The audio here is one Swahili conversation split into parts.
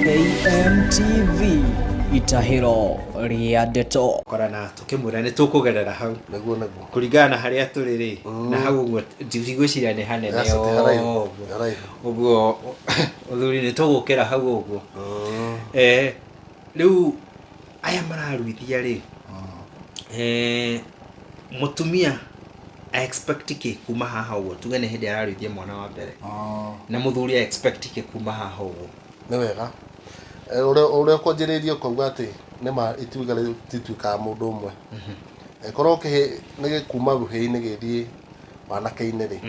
KMTV itahiro ria ndeto korana tukimwira ni tukugerera hau naguo kuringana haria turi ri na hau uguo ndigwiciria ni hanene uguo uthuri ni tugukira hau uguo riu aya mararuithia ri mutumia I expect ki kuma haha uguo tuge ni hindi araruithia mwana wa mbere na muthuri I expect ki kuma haha uguo ni wega ore kwanjiririo kuga ati nima ituigale tituika mundu umwe korwo ke ni kuma ruhei-ini githii mwanake-ini ri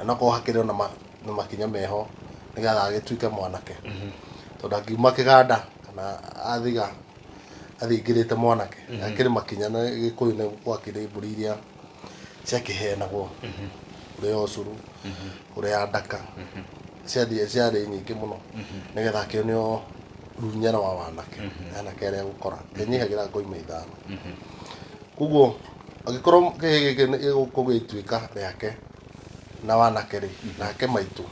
na ko hakire na makinya meho nigatha agituike mwanake tondu angiuma kiganda kana athiga athingirite mwanake akiri makinya na gikuyu ni gwakire mburi iria cia kihenagwo uri ocuru uri andaka ciari nyingi muno nigetha akionio runyara wa wanake anake aria gukora kenyihagira ngoima ithano kuguo agikorwo kihigike gugituika riake na wanake ri nake maitu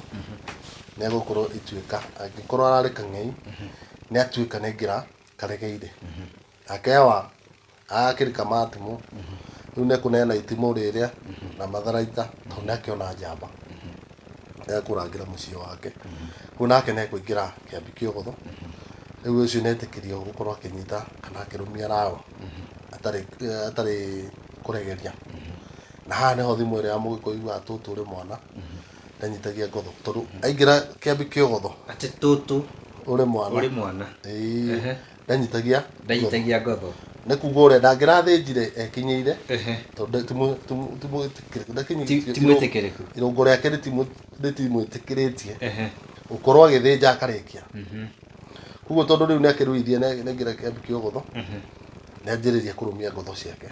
ni agukorwo ituika agikorwo arari kang'ei ni atuika ni ngira karegeire akewa akirika matimu riu ni kunena itimu riria na matharaita tondu akiona njamba akurangira mucio wake riu nake ni kuingira kiambi kia ugutho riu ucio netikirio gukorwo akinyita kana akirumia rao atari kuregeria na haha niho thimu iria mugikuigua tutu uri mwana ndanyitagia ngotho tondu aingira kiambi kia ugutho ati tutu uri mwana ndanyitagia ngotho ne kugore ndagira thinjire ekinyeire tondu timwitikireku irongore yake timwitikiritie ukorwo agithinja akarikia kuguo tondu riu ni akiruithia nengira kiambi kia ugutho ni anjiriria kurumia ngotho ciake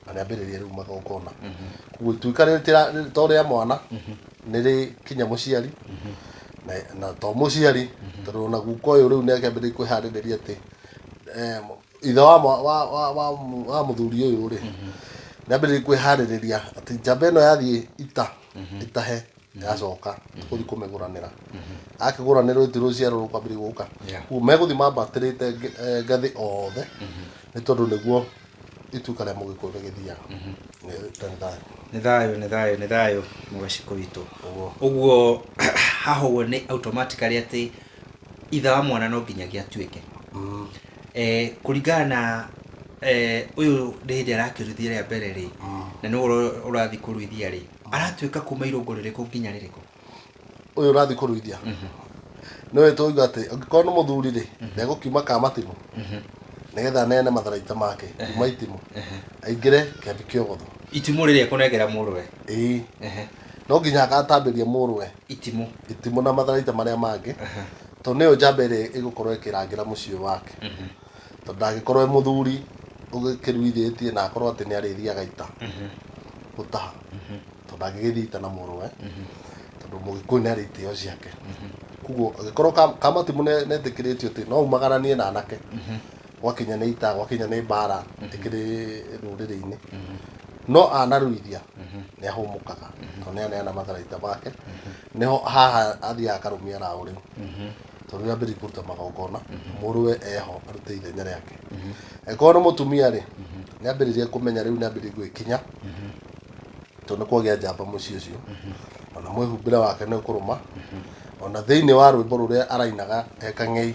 na ni ambiriria riu magongona kuguo ituika ritira tori ya mwana niri kinya muciari na to muciari tondu na guko uyu riu ni akiambiriria kwihaririria ati itha wa muthuri uyu ri nambiririe kwihaririria ati njamba ino yathie itahe yacoka tukuthi kumiguranira akiguranira iti ruciaro rukwambiriria guka meguthi mambatirite ngathi othe ni tondu niguo ituika ria mugikuyu rigithiaga ni thayu mugaciko witu uguo haha uguo ni automatically ati itha wa mwana no nginyagia atuike kuringana uyu ndi arakiruithia ria mbere ri na ni urathi kuruithia ri aratuika kuma irungu ririku nginya ririku uyu urathi kuruithia no tuiga ati angikorwo ni muthuri ri ndegukiuma ka matimu nigetha nene matharaita make kuma itimu aingire kiambi kia ugutho itimu riria kunengera murwe no nginya agatambiria murwe itimu na matharaita maria mangi to niyo njamba iri igukorwo ikirangira mucio wake tondu ndagikorwo muthuri ugikiruithĩtie na akorwo ati ni arithiaga ita gutaha tondu angigithita na murwe tondu mugikuyu ni ari itio ciake kuguo agikorwo kamatimu netikiritio ati no umagaranie na anake gwakinya ni ita gwakinya ni mbara ikiri ruriri-ini no anaruithia ni ahumukaga tondu ni aneana matharaita make niho haha athiaga akarumia rao riu tondu ni ambiririe kuruta magongona murwe eho arute ithenya riake ekorwo ni mutumia ri ni ambiririe kumenya riu ni ambiririe gwikinya tondu kwagia njamba mucio ucio ona mwihumbire wake ni kuruma ona thiini wa rwimbo ruria arainaga ekang'ei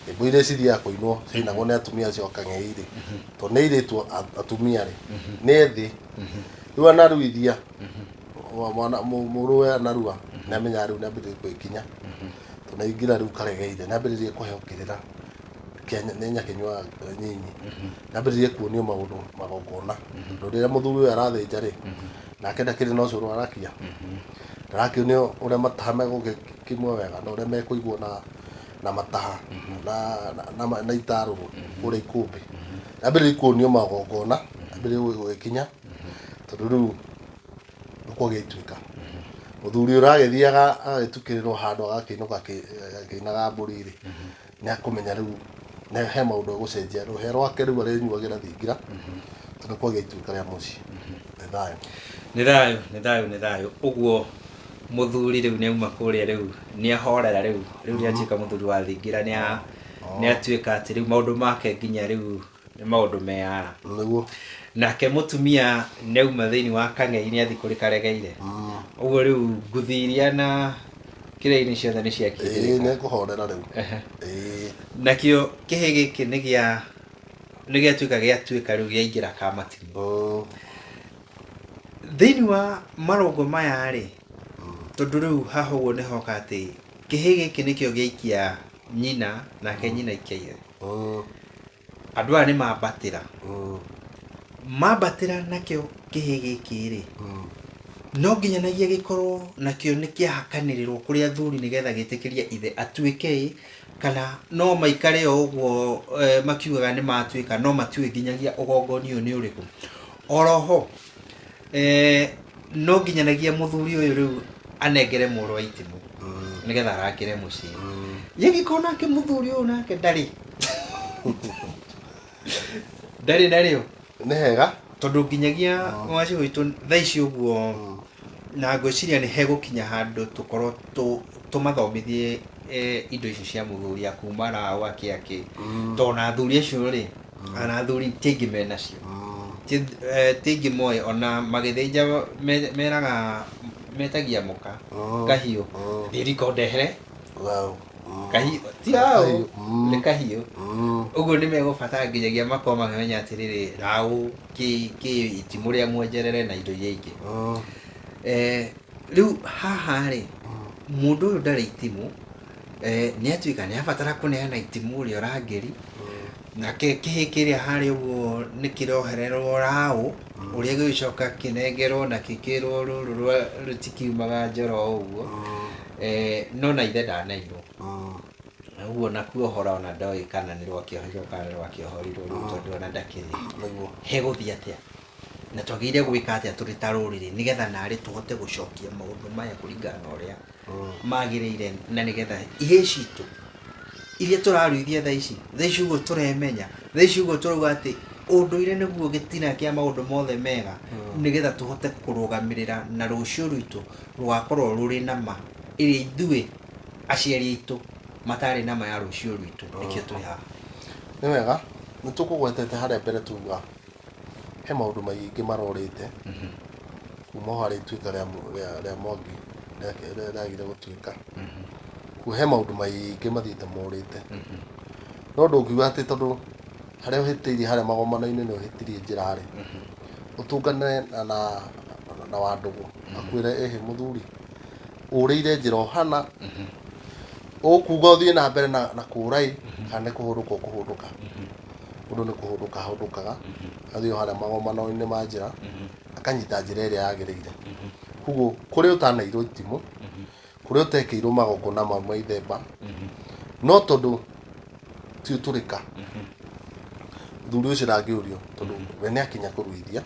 imbo iria cithiaga kuinwo ciinagwo ni atumia acio kang'ei ri tondu ni iritu atumia ri ni ethi riu anaruithia mwana murwe anarua ni amenya riu ni ambiririe gwikinya tondu aingira riu karegeire ni ambiririe kuheukirira nenya kinywa nyinyi ni ambiririe kuonio maundu magongona riria muthuri uyu arathinja ri nake ndakiri na ucuru arakia ndarakionio uria mataha megukimwo wega na uria mekuigwo na mataha na itaruru uria ikumbi ambiririe kuonio magongona ambiririe gwikinya tondu riu nikuo gituika muthuri uragithiaga agitukirirwo handu agakiinuka akinaga mburi ri ni akumenya riu ne he maundu gucenjia ruhe rwake riu arinyuagira thingira tondu kwa gituika ria muci thayo nĩ thayo ũguo mũthuri rĩu nĩauma kũrĩa rĩu nĩahorera rĩu nĩatuĩka mũthuri wa thingira nĩatuĩka atĩ rĩu maũndũ make nginya rĩu nĩ maũndũ meara nĩguo nake mũtumia nĩauma thĩinĩ wa kang'ei nĩathi kũrĩ karegeire ũguo rĩu nguthi iria na kĩrĩa-inĩ ciothe nĩ ciakĩrĩka nĩkũhorera rĩu nakĩo kĩhĩ gĩkĩ nĩgĩatuĩka gĩatuĩka rĩu gĩaingĩra Kamatimũ thĩinĩ wa marongo maya rĩ tondũ rĩu haha ũguo nĩ hoka atĩ kĩhĩ gĩkĩ nĩkĩo gĩaikia nyina nake nyina aikia andũ aya nĩ mambatĩra nakĩo kĩhĩ gĩkĩ rĩ no nginyanagia gĩkorwo nakĩo nĩ kĩahakanĩrĩrwo kũrĩ athuri nĩgetha gĩtĩkĩria ithe atuĩke kana no maikare o ũguo makiugaga nĩ matuĩka no matiũĩ nginyagia ũgongoni ũyũ nĩ ũrĩkũ oroho no nginyanagia mũthuri ũyũ rĩu anengere mũrũ wa itimũ nĩgetha arakĩre mũciĩ yegĩkorwo nake mũthuri ũyũ nake ndarĩ narĩo nĩ hega tondũ nginyagia mwaci witũ thaa ici ũguo na ngwĩciria nĩ hegũkinya handũ tũkorwo tũmathomithie indo icio cia mũthuri akuma raũ akĩakĩ tondũ na athuri acio rĩ ana athuri tiaingĩ menacio tiaingĩ moĩ ona magĩthĩnja meraga metagia mũka kahiũ thiriko ndehere kahiũ tiao nĩ kahiũ ũguo nĩ megũbatara nginyagia makorwo makĩmenya atĩrĩrĩ raũ kĩ itimũ rĩa mwonjerere na indo iria ingĩ rĩu haha rĩ mũndũ ũyũ ndarĩ itimũ nĩatuĩka nĩabatara kũneana itimũ ũrĩa ũrangeri nake kĩhĩ kĩrĩa harĩ ũguo nĩ kĩrohererwo raũ ũrĩa gĩgĩcoka kĩnengerwo na kĩkĩrwo rũrũ rũtikiumaga njoro ũguo no na ithe ndanairwo ũguo nakuo ũhoro ona ndoĩ kana nĩ rwakĩohirwo kana nĩ rwakĩohorirwo rĩu tondũ ona ndakĩrĩ hegũthiĩ atĩa na twagĩrĩire gwĩka atĩa tũrĩ ta rũrĩrĩ nĩgetha narĩ tũhote gũcokia maũndũ maya kũringana na ũrĩa magĩrĩire na nĩgetha ihĩ citũ iria tũraruithia thaa ici ũguo tũremenya thaa ici ũguo tũrauga atĩ ũndũire nĩguo gĩtina kĩa maũndũ mothe mega nĩgetha tũhote kũrũgamĩrĩra na rũciũ rwitũ rũgakorwo rũrĩ na ma ĩrĩa ithuĩ aciari aitũ matarĩ na ma ya rũciũ rwitũ nĩkĩo tũrĩ haha nĩ wega nĩ tũkũgwetete harĩa mbere tuga he maũndũ maingĩ marorĩte kuma harĩ ituĩka rĩa Mwangi rĩagire gũtuĩka he maũndũ maingĩ mathiĩte morĩte no ndũngiuga atĩ tondũ harĩa ũhĩtĩirie harĩa magomano-inĩ nĩ ũhĩtirie njĩra rĩ ũtũngane na Wandũgũ akwĩre ehe mũthuri ũrĩire njĩra ũhana ũkuga ũthiĩ na mbere na kũrai kana nĩ kũhũrũka ũkũhũrũka mũndũ nĩ kũhũrũka ahũrũkaga athiĩ harĩa magomano-inĩ ma njĩra akanyita njĩra ĩrĩa yagĩrĩire koguo kũrĩa ũtanairwo itimũ kũrĩa ũtekĩirwo magongona ma ithemba no tondũ ti ũtũrĩka thuri ũcio ndangĩũrio tondũ we nĩ akinya kũruithia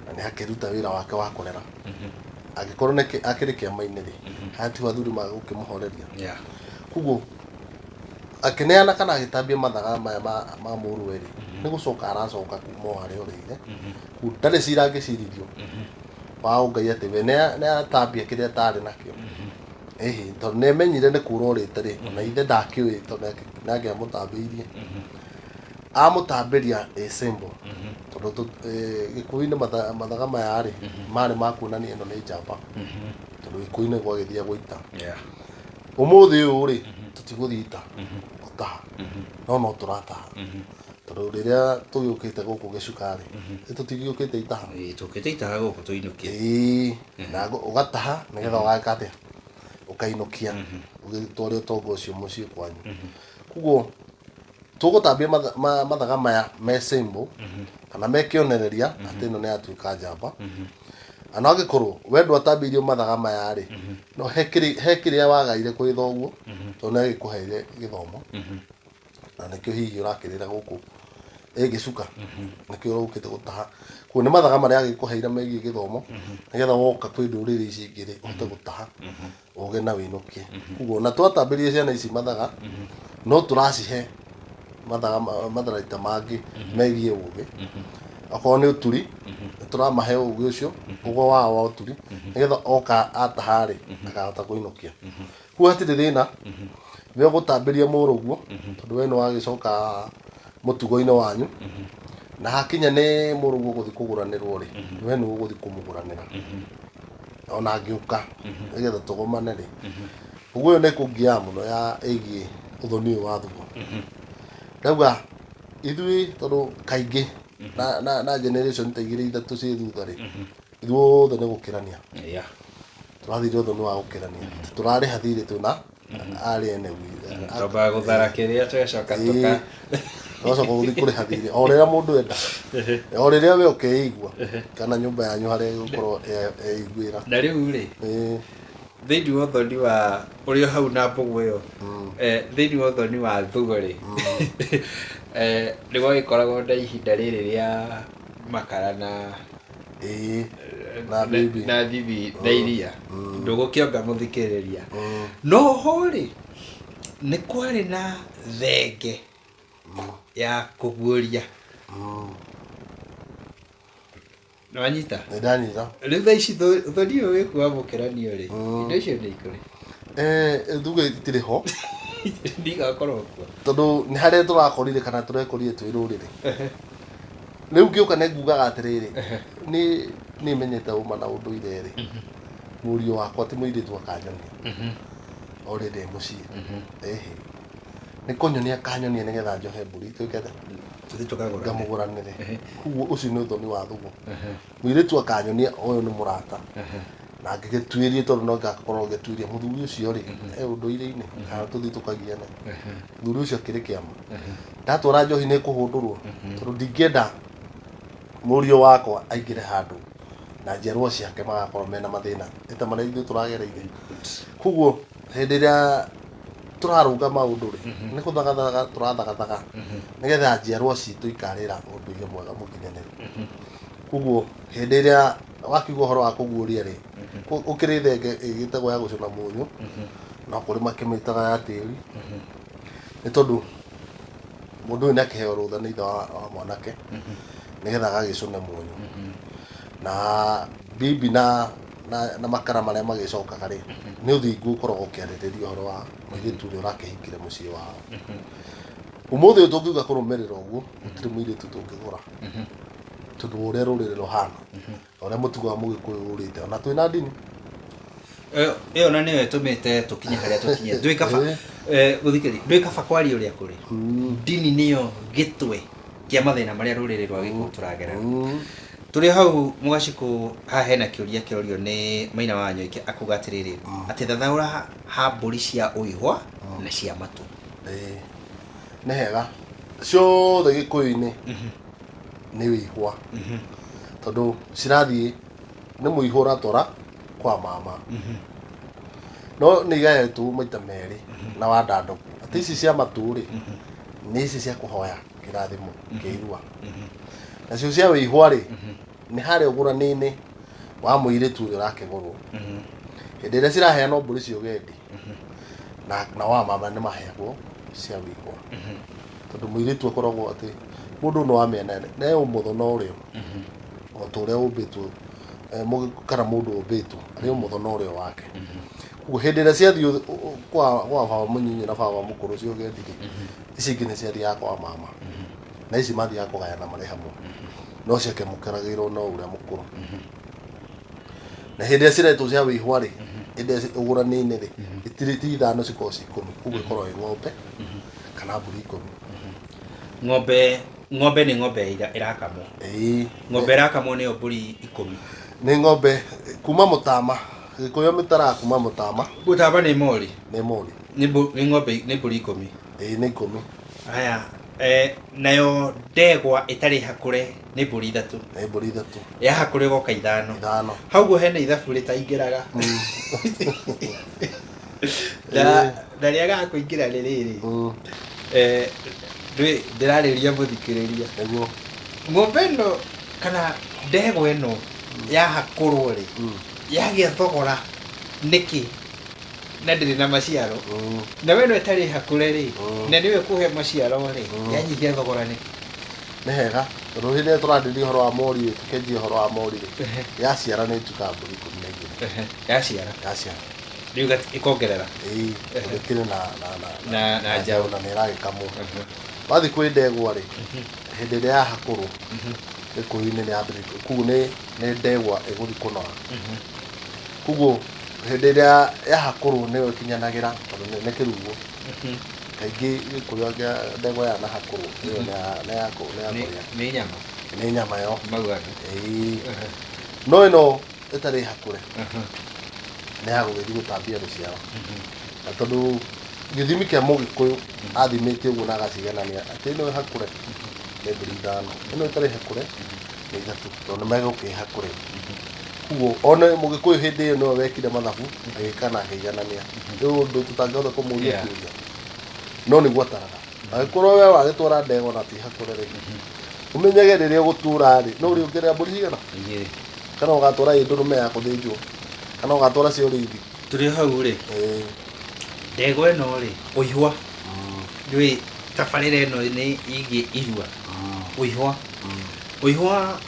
na nĩ akĩruta wĩra wake wa kũrera angĩkorwo akĩrĩ kĩama-inĩ rĩ hatiwa athuri magũkĩmũhoreria koguo akĩneana kana agĩtambia mathaga maya ma mũrũwe rĩ nĩ gũcoka aracoka kuma harĩa ũrĩire ndarĩ cira angĩciririo wa Ngai atĩ we nĩ atambia kĩrĩa atarĩ nakĩo tondũ nĩ emenyire nĩ kũra ũrĩte rĩ ona ithe ndakĩũĩ tondũ nĩangĩamũtambĩirie amũtambĩria symbol tondũ Gĩkũyũ-inĩ mathaga maya rĩ marĩ ma kuonania ĩno nĩ njamba tondũ Gĩkũyũ-inĩ gwagĩthiia gũita ũmũthĩ ũyũ rĩ tũtigũthiĩ ita gũtaha no tũrataha tondũ rĩrĩa tũgĩũkĩte gũkũ gĩcuka rĩ tũtigĩũkĩte itaha tũkĩte itaha gũkũ tũinũkie na ũgataha nĩgetha ũgaka atĩa ũkainũkia ũgĩtwarĩa ũtonga ũcio mũciĩ kwanyu koguo tũgũtambia mathaga maya me symbol kana me kĩonereria atĩ ĩno nĩ yatuĩka njamba na angĩkorwo we ndwatambĩirio mathaga maya rĩ no he kĩrĩa wagaire kwĩ thoguo tondũ nĩ agĩkũheire gĩthomo na nĩkĩo hihi ũrakĩrĩra gũkũ gĩcuka nĩkĩo ũgũkĩte gũtaha koguo nĩ mathaga marĩa agĩkũheire megiĩ gĩthomo nĩgetha woka kwĩ ndũrĩrĩ ici ingĩ rĩ ũhote gũtaha ũge na wĩinũkie koguo na twatambĩrie ciana ici mathaga no tũracihe matharaita mangĩ megiĩ ũgĩ akorwo nĩ ũturi tũramahe ũgĩ ũcio ũgo wao wa ũturi nĩgetha oka ataha rĩ akahota kũinũkia kuo hatirĩ thĩna we gũtambĩria mũrũguo tondũ we nĩ wagĩcoka mũtugo-inĩ wanyu na hakinya nĩ mũrũguo gũthiĩ kũgũranĩrwo rĩ we nĩ ũgũthiĩ kũmũgũranĩra ona angĩũka nĩgetha tũgomane rĩ ũguo nĩ kũngiaga mũno ya ĩgiĩ ũthoni ũyũ wa thumu ndauga ithuĩ tondũ kaingĩ na generation ta igĩrĩ ithatũ ciĩ thutha rĩ ithuothe nĩ gũkĩrania tũrathire ũthoni wa gũkĩrania tũrarĩha thirĩ twĩna arĩ ene twambaga gũthara kĩrĩa tũgacoka tũgacoka gũthiĩ kũrĩha thirĩ o rĩrĩa mũndũ enda o rĩrĩa we ũkeigua kana nyũmba yanyu harĩa ĩgũkorwo ĩiguĩra na rĩu rĩ thĩinĩ wa ũthoni wa ũrĩa hau na mbũgũ ĩyo thĩinĩ wa ũthoni wa thugo rĩ nĩ gwagĩkoragwo na ihinda rĩrĩ rĩa makara na bibi na iria ndũgũkĩonga mũthikĩrĩria no ho rĩ nĩ kwarĩ na thenge ya kũguũria nĩwanyita ndanyita rĩu thaa ici ũthoni ũyũ wĩkuo wa mũkĩranio rĩ indo icio nĩ ikũrĩ thugo itirĩ ho ndigakorwo kuo tondũ nĩ harĩa tũrakorire kana tũrekorire twĩ rũrĩrĩ rĩu ngĩũka nĩ ngugaga atĩrĩrĩ nĩ menyete uma na ũndũire rĩ mũriũ wakwa ti mũirĩtu akanyonia o rĩndĩ mũciĩ nĩ kũnyonia akanyonia nĩgetha njohe mbũri twĩkete ngamũgũranĩre koguo ũcio nĩ ũthoni wa thugo mũirĩtu akanyonia ũyũ nĩ mũrata na ngĩgĩtuĩrie tondũ no ngakorwo ngĩtuĩria mũthuri ũcio rĩ ũndũire-inĩ kana tũthiĩ tũkagiana mũthuri ũcio akĩrĩ kĩama ndatwara njohi nĩ kũhũndũrwo tondũ ndingĩenda mũriũ wakwa aingĩre handũ na njerwo ciake magakorwo mena mathĩna eta marĩa ithuĩ tũragereire koguo hĩndĩ ĩrĩa tũrarũnga maũndũ rĩ nĩ kũthagathaga tũrathagathaga nĩgetha njiarwa citũ ikarĩra ũndũire mwega mũkinyanĩru koguo hĩndĩ ĩrĩa wakiuga ũhoro wa kũguũria rĩ ũkĩrĩ thenge ĩgĩtagwo ya gũcũna mũnyũ na kũrĩ makĩmĩtaga ya tĩri nĩ tondũ mũndũ ũyũ nĩ akĩheo rũtha nĩ ithe wa mwanake nĩgetha agagĩcũne mũnyũ na bibi na makara marĩa magĩcokaga rĩ nĩ ũthingu ũkoragwo ũkĩarĩrĩria ũhoro wa mũirĩtu ũrĩa ũrakĩhingire mũciĩ wao ũmũthĩ ũyũ tũngiuga kũrũmĩrĩra ũguo gũtirĩ mũirĩtu tũngĩgũra tondũ ũrĩa rũrĩrĩ rũhana ũrĩa mũtugo wa mũgĩkũyũ ũrĩte ona twĩna ndini ĩyo na nĩyo ĩtũmĩte tũkinye harĩa tũkinyĩte ndũĩ kaba gũthikĩrĩria ndũĩ kaba kwaria ũrĩa kũrĩ ndini nĩyo gĩtwe kĩa mathĩna marĩa rũrĩrĩ rwa gĩkũyũ tũragerera tũrĩ hau Mũgacikũ haha hena kĩũria kĩorio nĩ Maina wa Nyũike akuga atĩrĩrĩ atĩ thathaũra ha mbũri cia ũihwa na cia matũ nĩ hega ciothe gĩkũyũ-inĩ nĩ ũihwa tondũ cirathiĩ nĩ mũihwa ũratwara kwa mama no nĩ igaĩtwo maita merĩ na wandandũku atĩ ici cia matũ rĩ nĩ ici cia kũhoya kĩrathimo kĩirua nacio cia ũihwa rĩ nĩ harĩa ũgũrani-inĩ wa mũirĩtu ũrĩa ũrakĩgũrwo hĩndĩ ĩrĩa ciraheanwo mbũri cia ũgendi na wa mama nĩ maheagwo cia ũihwa tondũ mũirĩtu akoragwo atĩ mũndũ no amĩena na ũmũtho no ũrĩo o ta ũrĩa ũmbĩtwo kana mũndũ ũmbĩtwo arĩ ũmũtho no ũrĩo wake koguo hĩndĩ ĩrĩa ciathiĩ kwa baba mũnyinyi na baba mũkũrũ cia ũgendi ici ingĩ nĩ ciathiaga kwa mama na ici mathiaga kũgayana marĩ hamwe no ciake mũkeragĩrwo no ũrĩa mũkũrũ na hĩndĩ ĩrĩa ciretwo cia ũihwa rĩ hĩndĩ ĩrĩa ũgũrani-inĩ rĩ itirĩ ti ithano cikorwo ci 10 koguo ikorwo ĩ ng'ombe kana mbũri 10 ng'ombe nĩ ng'ombe ĩrakamwo ng'ombe ĩrakamwo nĩyo mbũri 10 nĩ ng'ombe kuma mũtama gĩkũyũ mĩtaraga kuma mũtama mũtama nĩ mori nĩ ng'ombe nĩ mbũri 10 nĩ 10 haya nayo ndegwa ĩtarĩ hakũre nĩ mbũri 3 nĩ mbũri 3 ya hakũre goka 5 hauguo hena ithabu rĩtaingĩraga na rĩagaga kũingĩra rĩrĩ ndĩrarĩria mũthikĩrĩria ng'ombe ĩno kana ndegwa ĩno yahakũrwo rĩ yagĩa thogora nĩkĩ na ndĩrĩ na maciaro na we no ĩtarĩ hakũre rĩ na nĩwe kũhe maciaro rĩ yanyihia thogora nĩkĩ nĩ hega tondũ hĩndĩ ĩrĩa tũrarĩrĩria ũhoro wa mori tũkenjia ũhoro wa mori yaciara nĩ ĩtuĩkaga mbũri 12 yaciara rĩu ĩkongerera ĩkĩrĩ na njaũ na nĩ ĩragĩkamwo wathiĩ kwĩ ndegwa rĩ hĩndĩ ĩrĩa yahakũrwo gĩkũyũ-inĩ nĩ yambĩrĩria koguo nĩ ndegwa ĩgũthiĩ kũnora koguo hĩndĩ ĩrĩa yahakũrwo nĩyo ĩkinyanagĩra tondũ nĩ kĩruguo kaingĩ gĩkũyũ kĩa ndegwa yanahakũrwo ĩyo nĩ nyama yo no ĩno ĩtarĩ hakũre nĩ yagũgĩthiĩ gũtambia rũciaro na tondũ gĩthimi kĩa mũgĩkũyũ athimĩte ũguo na agaciganania atĩ ĩno ĩhakũre nĩ mbũri 5 ĩno ĩtarĩ hakũre nĩ 3 tondũ nĩmegũkĩhakũre koguo ona mũgĩkũyũ hĩndĩ ĩyo nĩwe wekire mathabu agĩka na akĩiganania rĩu ũndũ tũtangĩhota kũmũria kĩũria no nĩguo ataraga angĩkorwo we wagĩtwara ndegwa na ti hakũre rĩ ũmenyage rĩrĩa ũgũtũra rĩ no ũrĩongerera mbũri cigana kana ũgatwara ndũrũme ya gũthĩnjwo kana ũgatwara cio rĩithi tũrĩ hau rĩ ndegwa ĩno rĩ ũihwa ndũĩ tabarĩra ĩno nĩ ĩgĩ irua ũihwa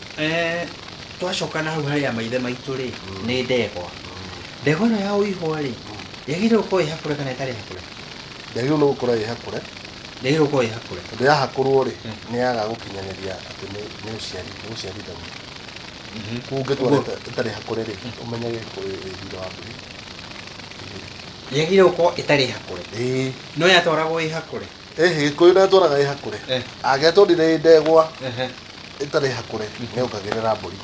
twacoka na hau harĩa maithe maitũ rĩ nĩ ndegwa ĩno ya ũihwa rĩ yagĩrĩirwo gũkorwo ĩ hakũre kana ĩtarĩ hakũre ndagĩrĩirwo nĩ gũkorwo ĩ hakũre yagĩrĩirwo gũkorwo ĩ hakũre tondũ yahakũrwo rĩ nĩ yaga gũkinyanĩria atĩ nĩ ũciarithania koguo ũngĩtwara ĩtarĩ hakũre rĩ ũmenyage kũrĩ thutha wa mbũri yagĩrĩirwo gũkorwo ĩtarĩ hakũre no yatwaragwo ĩ hakũre gĩkũyũ nĩ atwaraga ĩ hakũre angĩatwarire ndegwa ĩtarĩ hakũre nĩ ongagĩrĩra mbũri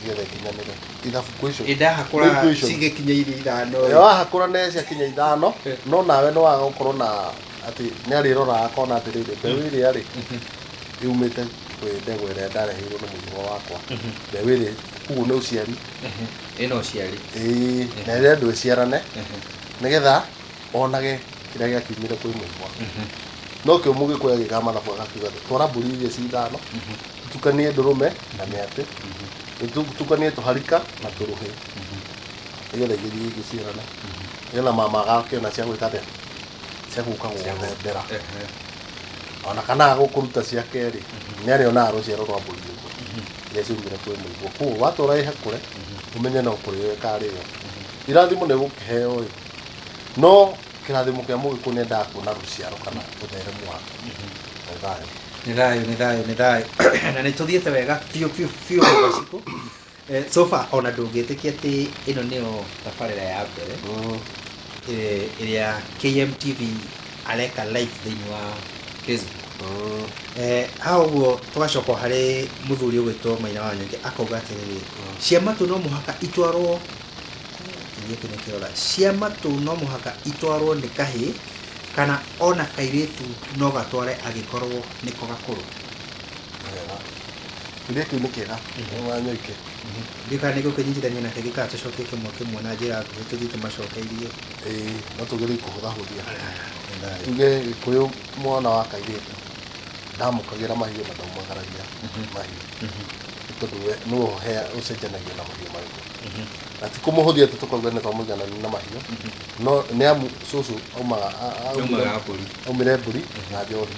nĩgetha ĩkinyanĩre ithabu kwĩ icio ndahakũra cigĩkinyĩire 5 wahakũra nĩ ciakinya 5 no nawe nĩ waga gũkorwo na atĩ nĩ arĩroraga akona atĩrĩrĩ mbeũ ĩrĩa rĩ yumĩte kwĩ ndegwa ĩrĩa ndareheirwo nĩ mũthima wakwa mbeũ ĩrĩ koguo nĩ ũciari ĩno ũciari na ĩrĩa ndũ ĩciarane nĩgetha onage kĩrĩa gĩakiumire kwĩ mũigua no kĩo mũgĩkũyũ agĩkaga mathabu agakiuga twara mbũri iria ci 5 tukanie ndũrũme na mĩatĩ tukanie tũharika na tũrũhĩ nĩgetha igĩthiĩ igĩciarane nĩgetha mama agakĩona cia gwĩka atĩa cia gũka gũthembera ona kana agũkũruta cia kerĩ nĩ arĩonaga rũciaro rwa mbũri ũguo iria ciumire kwĩ mũigua koguo watwara ĩ hakũre ũmenye no kũrĩo ĩkarĩo irathimo nĩ gũkĩheo no kĩrathimo kĩa mũgĩkũyũ nĩ endaga kuona rũciaro kana ũtheremu wako nĩ thayũ na nĩ tũthiĩte wega biũ Wachiko so far ona ndũngĩtĩkia atĩ ĩno nĩyo tabarĩra ya mbere ĩrĩa KMTV areka live thĩinĩ wa Facebook hau ũguo tũgacoka harĩ mũthuri ũgwĩtwo Maina wa Nyong'e akauga atĩrĩrĩ ciama tu no mũhaka itwarwo ciama tu no mũhaka itwarwo nĩ kahĩ kana ona kairĩtu no gatware angĩkorwo nĩko gakũrũ kĩrĩa kĩu nĩ kĩega wa Nyong'e ndika nĩ gũkĩnyitithania nake gĩkaga tũcokie kĩmwe na njĩra nguhĩ tũthiĩ tũmacokeirie no tũgerie kũhũthahũthia tuge gĩkũyũ mwana wa kairĩtu ndamũkagĩra mahiũ na ndaumagaragia mahiũ tondũ nĩwe ũcenjanagia na mahiũ marĩkũ na ti kũmũhũthia atĩ tũkauga nĩ twamũiganania na mahiũ no nĩ amu cũcũ aumire mbũri na njohi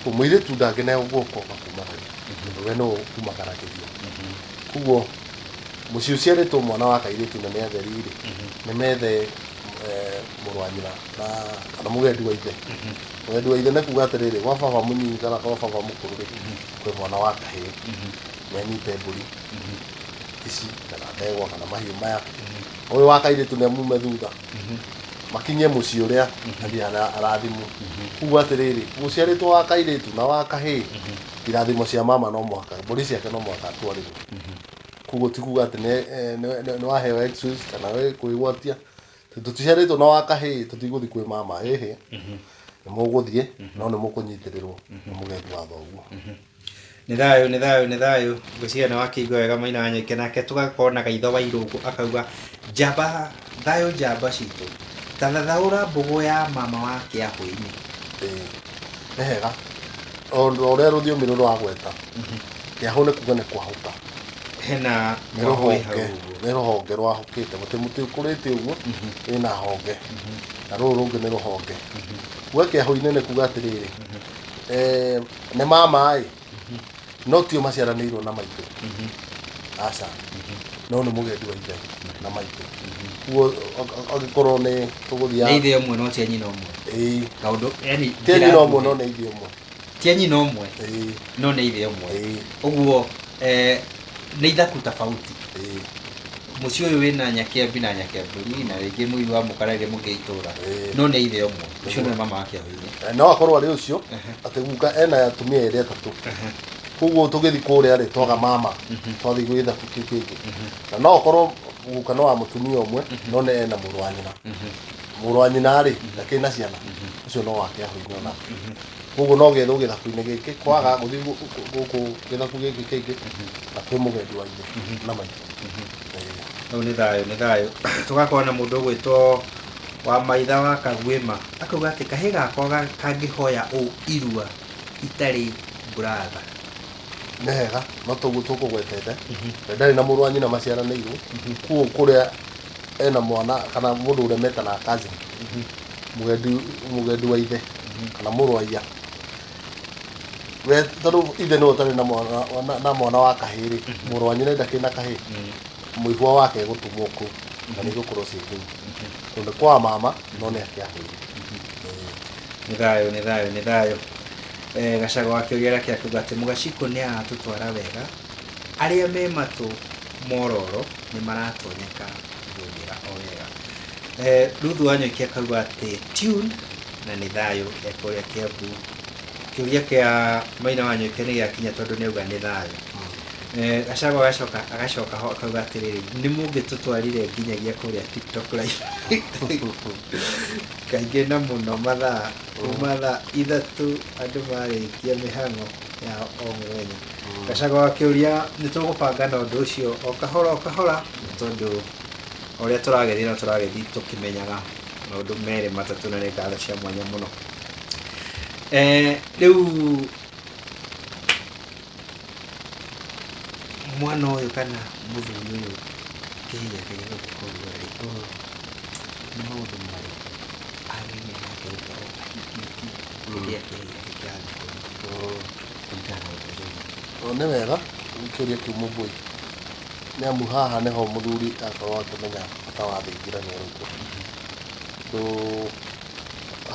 mũirĩtu ndangĩneo guoko gakumagaragia tondũ we no ũkumagaragĩrio koguo mũciĩ ũciarĩtwo mwana wa kairĩtu na nĩ atheri rĩ nĩ methe mũrũ wa nyina na kana mũgendi wa ithe mũgendi wa ithe nĩ kuga atĩrĩrĩ gwa baba mũnyinyi kana gwa baba mũkũrũ rĩ kwĩ mwana wa kahĩĩ nĩ anyite mbũri ici kana ndegwa kana mahiũ maya ũyũ wa kairĩtu nĩ amume thutha makinyie mũciĩ ũrĩa arathimwo koguo atĩrĩrĩ gũciarĩtwo wa kairĩtu na wa kahĩĩ irathimo cia mama no mũhaka mbũri ciake no mũhaka atwarĩrwo koguo ti kuga atĩ nĩ waheo excuse kana we kwĩgwatia tũticiarĩtwo na wa kahĩĩ tũtigũthiĩ kwĩ mama ĩhĩ nĩ mũgũthiĩ no nĩ mũkũnyitĩrĩrwo nĩ mũgendi wa thoguo nĩ thayũ ngwĩciria nĩ wakĩigua wega Maina wa Nyong'e nake tũgakorwo na Gaitho wa Irũngũ akauga njamba thayũ njamba citũ ta thathaũra mbũgũ ya mama wa Kĩahũ-inĩ nĩ hega ũrĩa rũthiomi rũrũ wagweta Kĩahũ nĩ kuga nĩ kwahũka hena nĩ rũhonge rwahũkĩte mũtĩ ũkũrĩte ũguo wĩna honge na rũrũ rũngĩ nĩ rũhonge kuga Kĩahũ-inĩ nĩ kuga atĩrĩrĩ nĩ mama no tio maciaranĩirwo na maitũ aca no nĩ mũgendi wa ithe na maitũ kuo angĩkorwo nĩ tũgũthiaga nĩ ithe ũmwe no tia nyina ũmwe kaũndũ yani tia nyina ũmwe no nĩ ithe ũmwe tia nyina ũmwe no nĩ ithe ũmwe ũguo nĩ ithaku tofauti mũciĩ ũyũ wĩna Nyakĩambi na Nyakĩambũri na rĩngĩ mũi wa Mũkararia mũngĩ itũra no nĩ ithe ũmwe ũcio nĩ mama wake ahoire no akorwo arĩ ũcio atĩ guka ena atumia erĩ atatũ koguo tũgĩthi kũrĩa rĩ twaga mama twathiĩ gwĩ ithabu kĩu kĩngĩ na no akorwo guka no wa mũtumia ũmwe no nĩ ena mũrũ wa nyina mũrũ wa nyina rĩ ndakĩrĩ na ciana ũcio no wake ahoirwo na koguo no gethwo gĩthaku-inĩ gĩkĩ kwaga gũthiĩ gũkũ gĩthaku gĩkĩ kĩngĩ na kwĩ mũgendi wa ithe na maitũ nĩ thayũ tũgakorwo na mũndũ ũgwĩtwo wa maitha wa Kagwĩma akauga atĩ kahĩ gakwa kangĩhoya ũ irua itarĩ brother nĩ hega no tũguo tũkũgwetete ndarĩ na mũrũ wa nyina maciaranĩirwo kuo kũrĩa ena mwana kana mũndũ ũrĩa metanaga cousin mũgendi wa ithe kana mũrũ wa iya we tondũ ithe nĩ ũtarĩ na mwana wa kahĩ rĩ mũrũ wa nyina ndakĩrĩ na kahĩ mũihwa wake gũtũmwo kũu na nĩ gũkorwo ciĩ tondũ kwa mama no nĩ akĩahũire nĩ thayũ Gachagua akĩũria rake akiuga atĩ Mũgacikũ nĩ aratũtwara wega arĩa me matũ mororo nĩ maratonyeka njĩra o wega Ruthu wa Nyoikia akauga atĩ tune na nĩ thayũ ekũrĩa Kĩambu kĩũria kĩa Maina wa Nyoikia nĩ gĩakinya tondũ nĩ auga nĩ thayũ Gachagua agacoka ho akauga atĩrĩrĩ nĩ mũngĩtũtwarire nginyagia kũrĩa TikTok live kaingĩ na mũno mathaa ithatũ andũ marĩkia mĩhang'o ya o mũthenya Gachagua akĩũria nĩ tũgũbanga na ũndũ ũcio o kahora tondũ ũrĩa tũragĩthiĩ tũkĩmenyaga maũndũ merĩ matatũ na nĩ ngatho cia mwanya mũno rĩu mwana ũyũ kana mũthuri ũyũ kĩhinya kĩrĩa gũkorwo rĩ nĩ maũndũ marĩ agĩrĩire nake gũkorwo rĩrĩa kĩhinya kĩrathiĩ nĩ wega kĩũria kĩu mũmbũi nĩ amu haha nĩho mũthuri akorwo akĩmenya bata wa thingira nĩ ũrĩkũ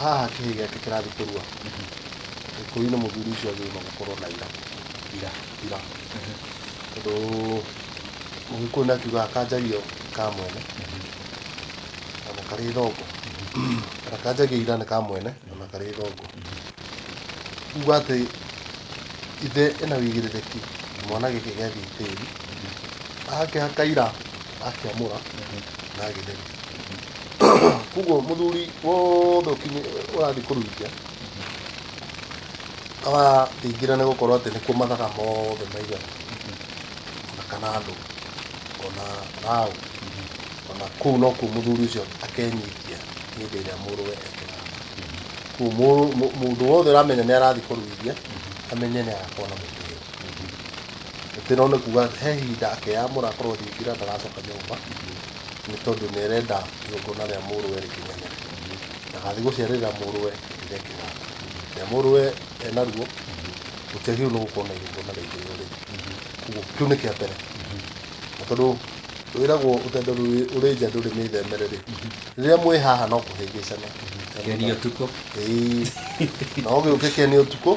haha kĩhĩ gĩake kĩrathiĩ kũrua gĩkũi-inĩ mũthuri ũcio agĩrĩirwo gũkorwo na ira tondũ mũgĩkũyũ nĩ akiuga kanjagio ka mwene ona karĩ thongo kana kanjagio ira nĩ ka mwene ona karĩ thongo kuga atĩ ithe ena wĩigĩrĩrĩki mwana gĩkĩ gĩathiĩ tĩri akĩhaka ira akĩamũra na agĩtheri koguo mũthuri wothe ũrathiĩ kũruithia agathingira nĩ gũkorwo atĩ nĩkuo mathaga mothe maigana ona kana andũ ona raũ ona kũu no kũu mũthuri ũcio akenyithia hĩndĩ ĩrĩa mũrũwe ekĩraga kũu mũndũ wothe ũramenya nĩ arathiĩ kũruithia amenye nĩ agakorwo na mũtĩo mũtĩno nĩ kuga he ihinda akeyamũra akorwo thingira ndagacoka nyũmba nĩ tondũ nĩ arenda igongona rĩa mũrũwe rĩkinyanĩre ndagathiĩ gũciarĩra mũrũwe rĩrĩa kĩgaka rĩa mũrũwe ena ruo gũtiagĩrĩirwo nĩ gũkorwo na igongona rĩngĩ rĩrĩ koguo kĩu nĩ kĩa mbere na tondũ wĩragwo ũtendo ũrĩ nja ndũrĩ mĩthemere rĩ rĩrĩa mwĩ haha no kũhĩngĩcana kenio ũtukũ no gĩũke kenio ũtukũ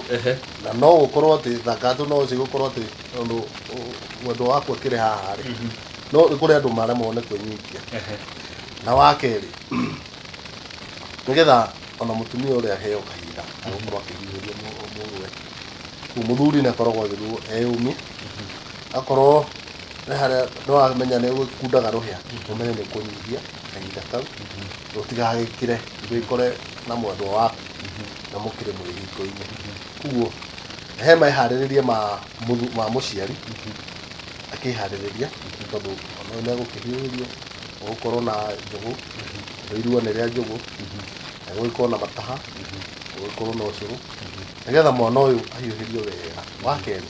na no gũkorwo atĩ thagatũ no cigũkorwo atĩ wendo wakwa kĩrĩ haha rĩ no nĩ kũrĩ andũ maremwo nĩ kwĩnyikia na wa kerĩ nĩgetha ona mũtumia ũrĩa aheo kahinda agũkorwo akĩhinyĩria mũrũwe kũu mũthuri nĩ akoragwo agĩthuo eyũmie akorwo nĩ harĩa nĩ wamenya nĩ ũgĩkundaga rũhĩa ũmenye nĩ ũkũnyihia kahinda kau ũtigagĩkire wĩkore na mwendwa waku na mũkĩrĩ mũrĩ hingo-inĩ koguo he meharĩrĩria ma mũciari akĩharĩrĩria tondũ ona nĩ egũkĩhiũrĩrio ũgũkorwo na njũgũ irua nĩ rĩa njũgũ gũgĩkorwo na mataha gũgĩkorwo na ũcũrũ nĩgetha mwana ũyũ ahiũhĩrio wega wa kerĩ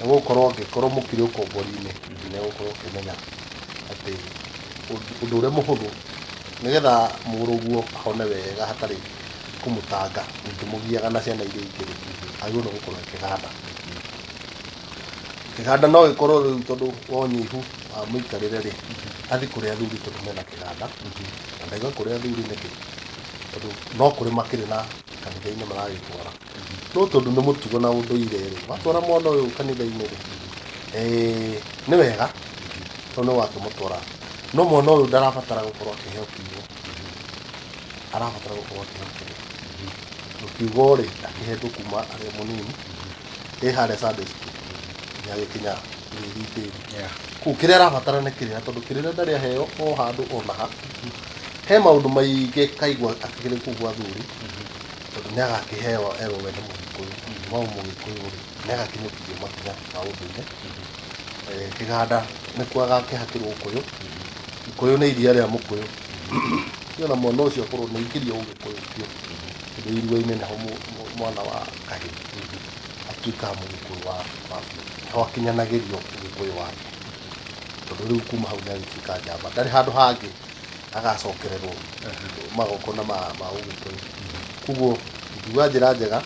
nĩ gũkorwo angĩkorwo mũkĩrĩ ũkombori-inĩ nĩ gũkorwo ũkĩmenya atĩ ũndũ ũrĩa mũhũthũ nĩgetha mũrũguo ahone wega hatarĩ kũmũtanga ũkĩmũgiaga na ciana iria ingĩ agĩrĩirwo nĩ gũkorwo akĩganda kĩganda no gĩkorwo rĩu tondũ wa ũnyihu wa mũikarĩre rĩ athi kũrĩ athuri tondũ mena kĩganda na ndaiga kũrĩ athuri nĩkĩ tondũ no kũrĩ makĩrĩ na kanitha-inĩ maragĩtwara no tondũ nĩ mũtugo na ũndũire rĩ watwara mwana ũyũ kanitha-inĩ rĩ nĩ wega tondũ nĩ wakĩmũtwara no mwana ũyũ ndarabatara gũkorwo akĩheo kiugo arabatara gũkorwo akĩheo kĩrĩa kiugo rĩ akĩhetwo kuma arĩ mũnini harĩa Sunday school gĩgagĩkinya gĩthitĩri kũu kĩrĩa arabatara nĩ kĩrĩa tondũ kĩrĩa ndarĩ aheo o handũ ona ha he maũndũ maingĩ kaigua akĩrĩ kũu gwa athuri tondũ nĩ agakĩheo erwo we nĩ mũgĩkũyũ no mũgĩkũyũ rĩ nĩ agakinyũkithio makinya ma ũndũire kĩganda nĩkuo agakĩhakĩrwo ũkũyũ ũkũyũ nĩ iria rĩa mũkũyũ na mwana ũcio akorwo nĩ ingĩrio ũgĩkũyũ biũ tondũ irua-inĩ nĩho mwana wa kahĩĩ atuĩkaga mũgĩkũyũ wa biũ ho akinyanagĩrio ũgĩkũyũ wake tondũ rĩu kuma hau nĩ agĩtuĩka njamba ndarĩ handũ hangĩ agacokererwo magongona ma ũgĩkũyũ koguo ingiuga njĩra njega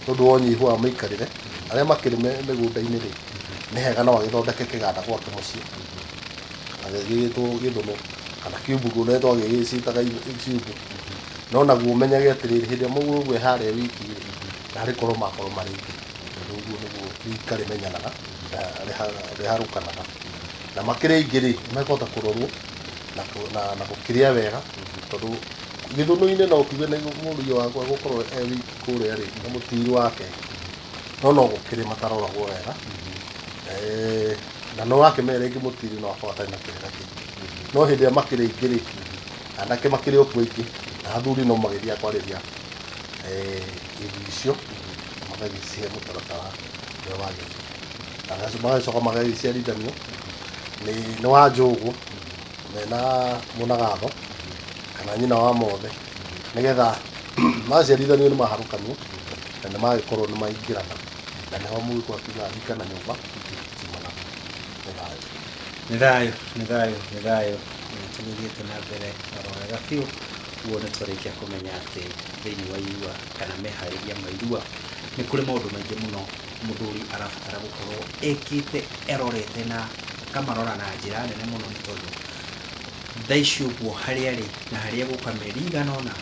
tondũ wa ũnyihu wa mĩikarĩre arĩa makĩrĩ mĩgũnda-inĩ rĩ nĩ hega no agĩthondeke kĩganda gwake mũciĩ agĩgĩtwo gĩthũnũ kana kiumbũ ũrĩa twagĩgĩcitaga ciumbũ no naguo ũmenyage atĩrĩrĩ hĩndĩ ĩrĩa mũgũrũgwe harĩa wiki narĩ korwo makorwo marĩ tondũ ũguo nĩguo rika rĩmenyanaga rĩharũkanaga na makĩrĩ aingĩ rĩ nĩmekũhota kũrorwo na gũkĩrĩa wega tondũ gĩthũnũ-inĩ no tuge nĩ mũriũ wakwa gũkorwo wiki kũrĩa rĩ na mũtiri wake no gũkĩrĩ mataroragwo wega na no wakĩmera rĩngĩ mũtiri no akorwo atarĩ na kĩrĩra kĩingĩ no hĩndĩ ĩrĩa makĩrĩ aingĩ rĩ anake makĩrĩ okuo aingĩ na athuri no magĩthiaga kwarĩria irio icio magagĩcihe mũtaratara ũrĩa wagĩrĩire na magacoka magagĩciarithanio nĩ wa njũgũ mena mũnagatho kana nyina wa mothe nĩgetha maciarithanio nĩ maharũkanio na nĩ magĩkorwo nĩ maingĩrana na nĩho mũgĩkũyũ akiuga ahikana nyũmba nĩ thayũ tũgĩthiĩte na mbere oro wega biũ guo nĩ twarĩkia kũmenya atĩ thĩinĩ wa irua kana meharĩria ma irua nĩ kũrĩ maũndũ maingĩ mũno mũthuri arabatara gũkorwo ekĩte erorete na kamarora na njĩra nene mũno nĩ tondũ thaa ici ũguo harĩa arĩ na harĩa gũka mĩeri igana ũna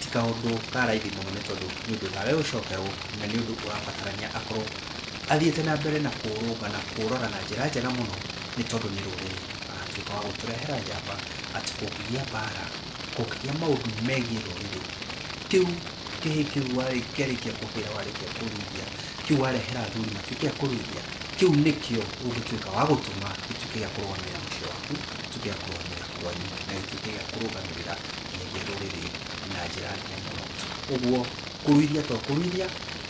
ti kaũndũ ka raithi mũno nĩ tondũ nĩ ũndũ tawe gũcokerwo na nĩ ũndũ ũrabatarania akorwo athiĩte na mbere na kũrũnga na kũrora na njĩra njega mũno nĩ tondũ nĩ rũrĩrĩ agatuĩka wa gũtũrehera njamba atĩ kũngĩgĩa mbara kũngĩgĩa maũndũ megiĩ rũrĩrĩ kĩu kĩhĩ kĩu warĩkia kũhĩra warĩkia kũruithia kĩu warehera athuri matuĩke a kũruithia kĩu nĩkĩo ũngĩtuĩka wa gũtũma gĩtuĩke gĩa kũrũgamĩrĩra mũciĩ waku gĩtuĩke gĩa kũrũgamĩrĩra kwanyu na gĩtuĩke gĩa kũrũgamĩrĩra nginyagia rũrĩrĩ na njĩra nene mũno ũguo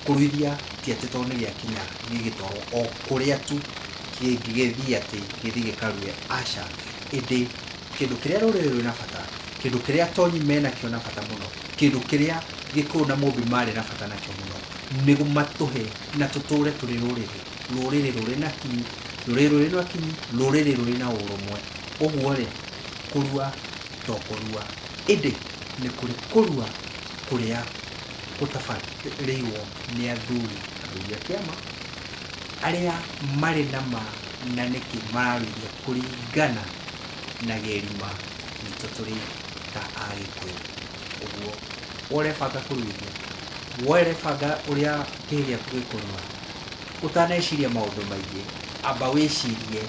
kũruithia ti atĩ tondũ nĩ gĩakinya gĩgĩtwarwo o kũrĩa tu kĩngĩgĩthiĩ atĩ gĩthiĩ gĩkarue aca ĩndĩ kĩndũ kĩrĩa rũrĩrĩ rwĩna bata kĩndũ kĩrĩa atonyi menakĩo na bata mũno kĩndũ kĩrĩa gĩkũyũ na mũmbi marĩ na bata nakĩo mũno nĩ matũhe na tũtũre tũrĩ rũrĩrĩ rũrĩ na kinyi rũrĩrĩ rũrĩ na ũrũmwe ũguo rĩ kũrua to kũrua ĩndĩ nĩ kũrĩ kũrua kũrĩa gũtabarĩirwo nĩ athuri a kĩama arĩa marĩ na ma na nĩkĩ mararuithia kũringana na gĩrima gitũ tũrĩ ta Agĩkũyũ ũguo ũrebanga kũruithia werebanga ũrĩa kĩhĩ gĩaku gĩkũrua ũtaneciria maũndũ maingĩ amba wĩcirie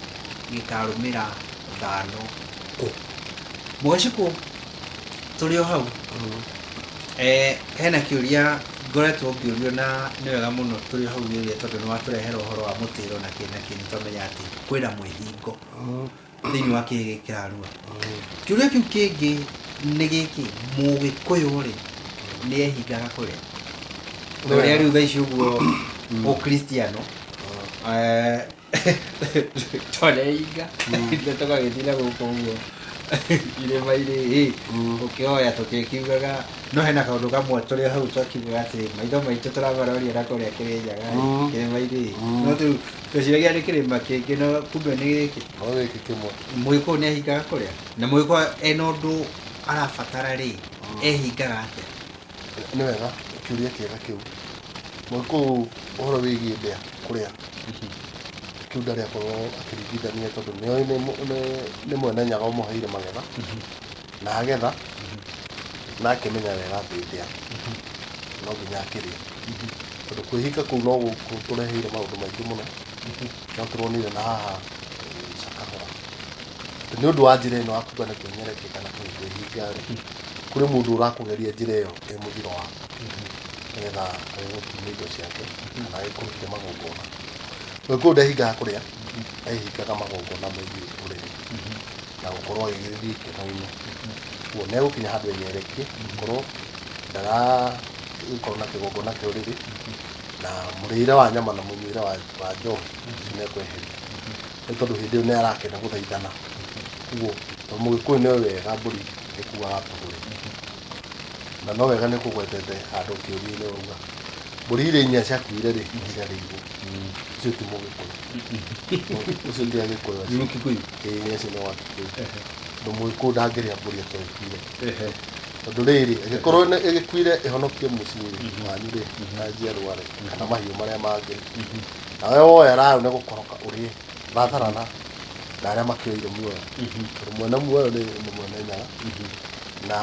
gĩkarũmĩra thano kũ mũgacikũ tũrĩ o hau hena kĩũria ngoretwo ngĩũrio na nĩ wega mũno tũrĩ hau gĩũria tondũ nĩ watũrehera ũhoro wa mũtĩro na kĩ nĩ twamenya atĩ kwĩna mwĩhingo thĩinĩ wa kĩhĩ gĩkĩ kĩrarua kĩũria kĩu kĩngĩ nĩ gĩkĩ mũgĩkũyũ rĩ nĩ ehingaga kũrĩa ũrĩa rĩu thaa ici ũguo ũkristiano twarehinga tũgagĩthira gũkũ ũguo irĩma-inĩ ũkĩoya tũkĩkiugaga no hena kaũndũ kamwe tũrĩ hau twakiugaga atĩ maitho maitũ tũramaroria na kũrĩa kĩrĩnyaga kĩrĩma-inĩ no twĩciragia nĩ kĩrĩma kĩngĩ no kumbe nĩ gĩkĩ kĩmwe mũgĩkũyũ nĩ ehingaga kũrĩa na mũgĩkũyũ ena ũndũ arabatara rĩ ehingaga atĩa nĩ wega kĩũria kĩega kĩu mũgĩkũyũ ũhoro wĩgiĩ mbĩa kũrĩa kiu ndari akorwo akiringithania tondu ni mwene nyaga umuheire magetha na agetha na akimenya wega atia no nginya akiria tondu kwihika kuu no guku tureheire maundu maingi muno no turonire na haha Shakahola ni undu wa njira ino akuga ni kwenyerekia kana kwihinga kuri mundu urakugeria njira iyo i muthiro waku nigetha agigukinyia indo ciake kana agikurutia magongona kuu ndahingaga kuria ehingaga magongona maingĩ urĩrĩ na gũkorwo agĩgĩthiĩ ikeno-inĩ kuo nĩ egũkinya handũ enyerekie gũkorwo ndarakorwo na kĩgongona kĩa ũrĩrĩ na mũrĩĩre wa nyama na mũnyuĩre wa njohi nĩ ekweheria nĩ tondũ hĩndĩ ĩyo nĩ arakena gũthaithana kuo mũgĩkũyũ nĩ wega mbũri ĩkuaga tũgũrĩ na no wega nĩ kũgwetete handũ kĩũria-inĩ wauga mbũri iria inya ciakuire rĩ ciarĩirwo ucio ti mũgĩkũyũ ucio ti agĩkũyũ Ni Mũkikuyu? ĩĩ acio nĩ wa Kikuyu tondũ mũgĩkũyũ ndangĩrĩa mbũri ataĩkuire tondũ rĩrĩ ĩgĩkorwo ĩgĩkuire ĩhonokie mũciĩ wanyu rĩ na njiarwa rĩ kana mahiũ marĩa mangĩ nawe woya rayo nĩ gũkoroka ũrĩe ratharana na arĩa makĩoire muoyo tondũ mwene muoyo nĩ mwene nyaga na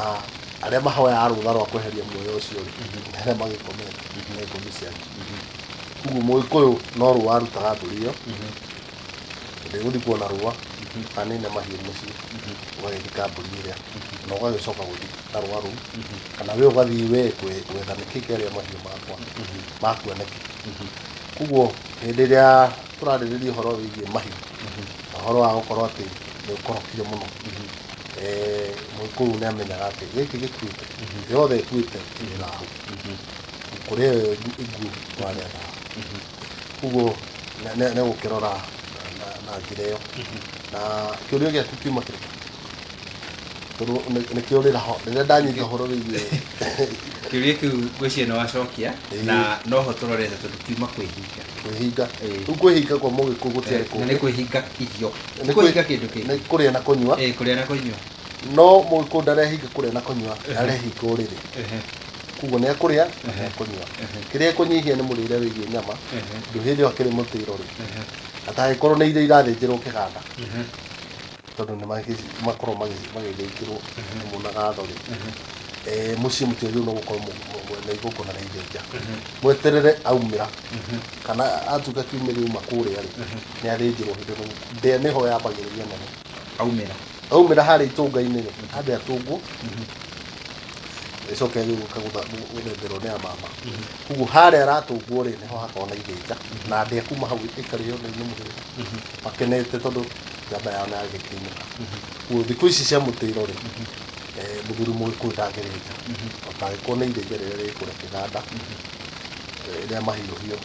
arĩa mahoyaga rũtha rwa kweheria muoyo ũcio rĩ na arĩa magĩkomete nĩ ngũmi ciake koguo mũgĩkũyũ no rũa arutaga mbũri ĩyo ndĩgũthiĩ kuona rũa anine mahiũ mũciĩ ũgagĩthika mbũri ĩrĩa na ũgagĩcoka gũthiĩ na rũa rũu kana we ũgathiĩ we gwetha nĩkĩ kĩarĩa mahiũ makwa makuoneke koguo hĩndĩ ĩrĩa tũrarĩrĩria ũhoro wĩgiĩ mahiũ na ũhoro wa gũkorwo atĩ nĩ ũkorokire mũno mũgĩkũyũ nĩ amenyaga atĩ gĩkĩ gĩkuĩte yothe ĩkuĩte ĩrĩ thayũ kũrĩa ĩyo iguũ twarĩa thayũ koguo nĩ gũkĩrora na njĩra ĩyo na kĩũria gĩaku kiuma kĩrĩkũ tondũ nĩkĩũrĩra ho rĩrĩa ndanyita ũhoro wĩgiĩ kĩũria kĩu ngwĩciria nĩ wacokia na no ho tũrorete tondũ kiuma kwĩhinga rĩu kwĩhinga kwa mũgĩkũyũ gũtiarĩ na nĩ kwĩhinga irio kwĩhinga kĩndũ kĩngĩ nĩ kũrĩa na kũnyua kũrĩa na kũnyua no mũgĩkũyũ ndarehinga kũrĩa na kũnyua arehinga ũrĩrĩ koguo nĩ ekũrĩa na ekũnyua kĩrĩa ekũnyihia nĩ mũrĩre wĩgiĩ nyama ndũ hĩndĩ ĩyo akĩrĩ mũtĩro rĩ atangĩkorwo nĩ iria irathĩnjĩrwo kĩganda tondũ nĩ makorwo magĩthĩnjĩrwo mũnaga thori mũciĩ mũtĩo rĩu no gũkorwo mwene igũkũna na ithĩnja mweterere aumĩra kana atuĩka kiumĩra uma kũrĩa rĩ nĩ athĩnjĩrwo hĩndĩ ĩyo ndĩa nĩho yambagĩrĩria nene aumĩra harĩa itũnga-inĩ rĩ handũ atũngwo ĩcoke agĩgũka gũthenderwo nĩ amama koguo harĩa aratũngwo rĩ nĩho hakorwo na ithĩnja na ndĩa kuma hau ĩkarĩo nĩ mũhĩrĩga makenete tondũ njamba yao nĩ yagĩkĩinũka koguo thikũ ici cia mũtĩro rĩ mũthuri mũgĩkũyũ ndangĩrĩnja otangĩkorwo nĩ ithĩnja rĩrĩa rĩkũrĩa kĩganda rĩrĩa mahiũhio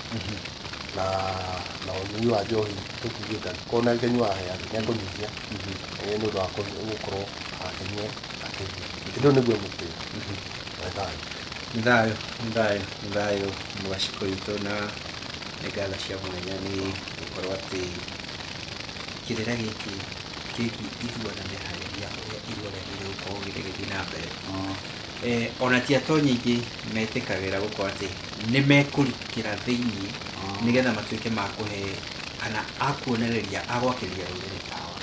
na ũnyui wa njohi tũkugĩte angĩkorwo nĩ akĩnyua heage nĩ ekũnyihia nĩ ũndũ wa gũkorwo akĩnyue akĩnyua indo nĩguo mũtĩro nĩ thayũ mwaciko witũ na nĩ ngatho cia mwanya nĩ gũkorwo atĩ kĩrĩra gĩkĩ irua na meharĩria ũrĩa irua rĩagĩrĩire gũkorwo gĩgĩthiĩ na mbere ona ti atonyi aingĩ metĩkagĩra gũkorwo atĩ nĩ mekũrikĩra thĩiniĩ nĩgetha matuĩke ma kũhe kana akuonereria agwakĩria rũrĩrĩ tawa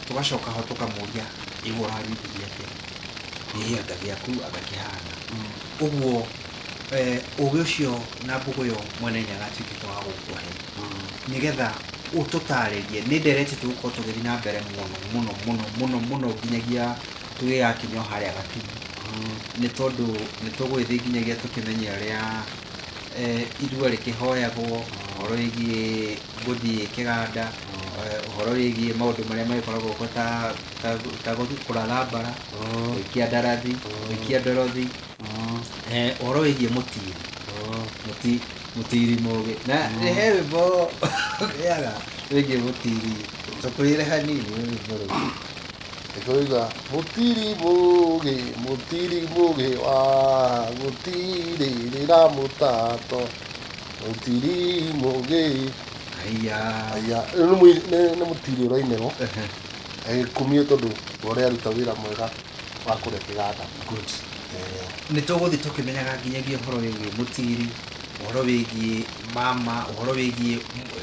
tũgacoka ho tũkamũria igũra rĩthiĩ atĩa anga gĩaku agakĩhana ũguo ũgĩ ũcio na mbũgũ ĩyo mwene nyaga atuĩkĩte wa gũkũhe nĩgetha ũtũtarĩrie nĩ ndereti tũgũkorwo tũgĩthiĩ na mbere mũno nginyagia tũgĩgakinya harĩa gatumu nĩ tondũ nĩ tũgũgĩthiĩ nginyagia tũkĩmenye ũrĩa irua rĩkĩhoyagwo ũhoro wĩgiĩ gũthiĩ kĩganda ũhoro wĩgiĩ maũndũ marĩa magĩkoragwo kuo ta kũratha mbara gũikia ndarathi gũikia ndorothi ũhoro wĩgiĩ mũtiri mũgĩ na he wĩmbo gĩaga wĩgiĩ mũtiri tũkũrĩre hanini wĩmbo rĩu ĩkoiga mũtiri mũgĩ wa gũtirĩrĩra mũtato mũtiri mũgĩ aya nĩ mũtiri ũrainĩrwo agĩkumio tondũ ũrĩa aruta wĩra mwega wa kũrĩa kĩganda nĩ tũgũthiĩ tũkĩmenyaga nginyagia ũhoro wĩgiĩ mũtiri uhoro wigie mama uhoro wigie